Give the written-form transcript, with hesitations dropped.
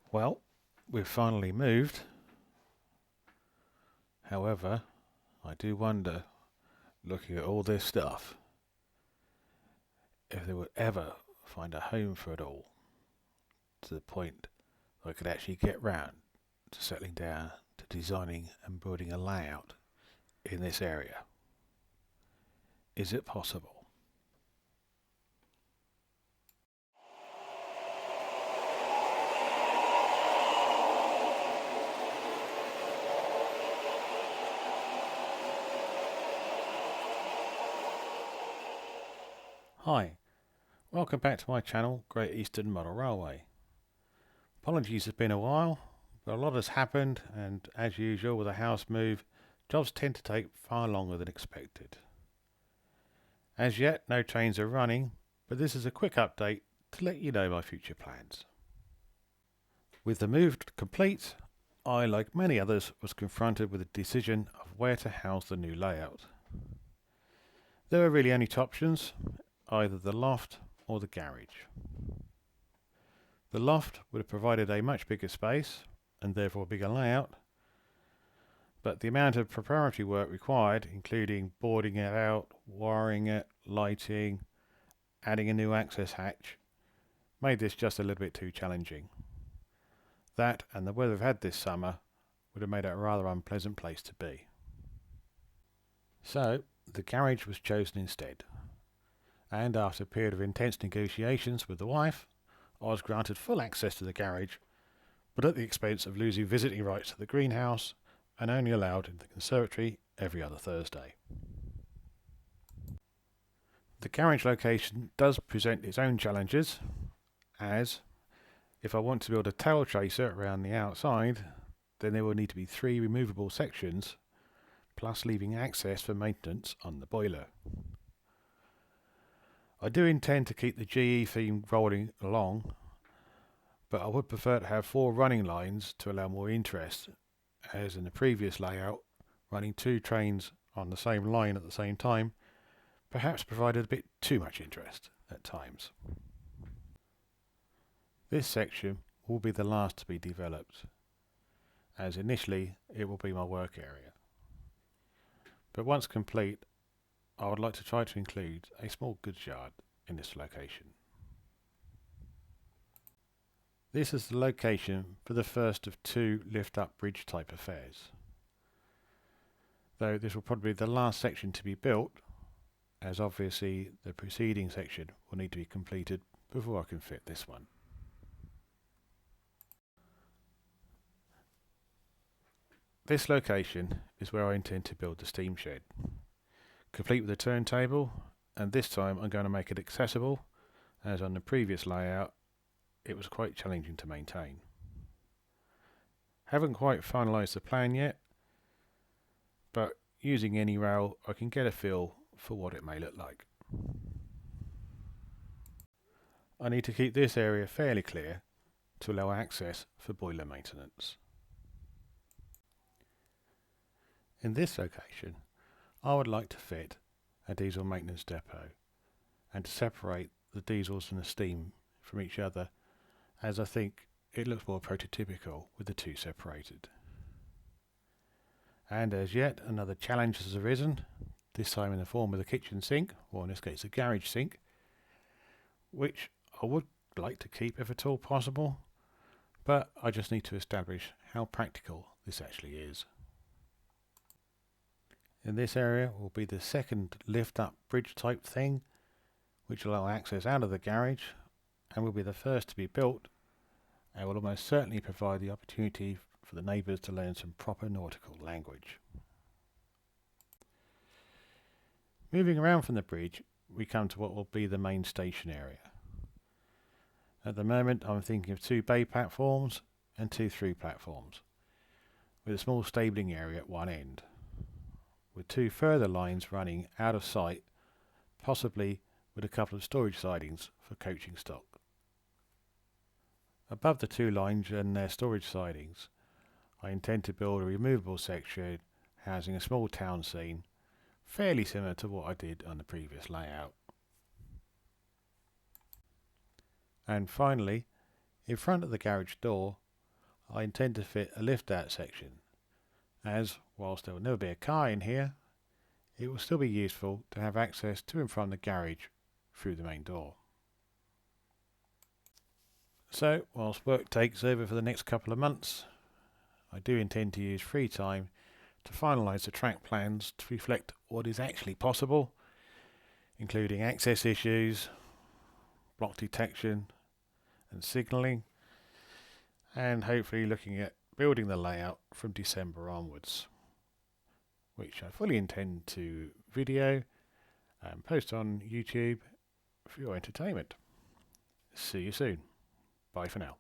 Well, we've finally moved. However, I do wonder, looking at all this stuff, if they would ever find a home for it all to the point that I could actually get round to settling down to designing and building a layout in this area. Is it possible? Hi, welcome back to my channel, Great Eastern Model Railway. Apologies, it's been a while, but a lot has happened, and as usual with a house move, jobs tend to take far longer than expected. As yet, no trains are running, but this is a quick update to let you know my future plans. With the move complete, I, like many others, was confronted with the decision of where to house the new layout. There were really only two options, either the loft or the garage. The loft would have provided a much bigger space and therefore a bigger layout, but the amount of preparatory work required, including boarding it out, wiring it, lighting, adding a new access hatch, made this just a little bit too challenging. That and the weather we've had this summer would have made it a rather unpleasant place to be. So the garage was chosen instead, and after a period of intense negotiations with the wife, I was granted full access to the garage, but at the expense of losing visiting rights to the greenhouse and only allowed in the conservatory every other Thursday. The garage location does present its own challenges, as if I want to build a tail tracer around the outside, then there will need to be 3 removable sections, plus leaving access for maintenance on the boiler. I do intend to keep the GE theme rolling along, but I would prefer to have 4 running lines to allow more interest, as in the previous layout, running 2 trains on the same line at the same time perhaps provided a bit too much interest at times. This section will be the last to be developed, as initially it will be my work area. But once complete, I would like to try to include a small goods yard in this location. This is the location for the first of 2 lift-up bridge type affairs, though this will probably be the last section to be built, as obviously the preceding section will need to be completed before I can fit this one. This location is where I intend to build the steam shed, complete with a turntable, and this time I'm going to make it accessible, as on the previous layout it was quite challenging to maintain. Haven't quite finalised the plan yet, but using any rail I can get a feel for what it may look like. I need to keep this area fairly clear to allow access for boiler maintenance. In this location, I would like to fit a diesel maintenance depot and to separate the diesels and the steam from each other, as I think it looks more prototypical with the 2 separated. And as yet another challenge has arisen, this time in the form of the kitchen sink, or in this case a garage sink, which I would like to keep if at all possible, but I just need to establish how practical this actually is. In this area will be the second lift-up bridge type thing, which will allow access out of the garage and will be the first to be built, and will almost certainly provide the opportunity for the neighbours to learn some proper nautical language. Moving around from the bridge, we come to what will be the main station area. At the moment I'm thinking of 2 bay platforms and 2 through platforms, with a small stabling area at one end, with 2 further lines running out of sight, possibly with a couple of storage sidings for coaching stock. Above the 2 lines and their storage sidings, I intend to build a removable section housing a small town scene, fairly similar to what I did on the previous layout. And finally, in front of the garage door, I intend to fit a lift out section, as whilst there will never be a car in here, it will still be useful to have access to and from the garage through the main door. So, whilst work takes over for the next couple of months, I do intend to use free time to finalise the track plans to reflect what is actually possible, including access issues, block detection and signalling, and hopefully looking at building the layout from December onwards, which I fully intend to video and post on YouTube for your entertainment. See you soon. Bye for now.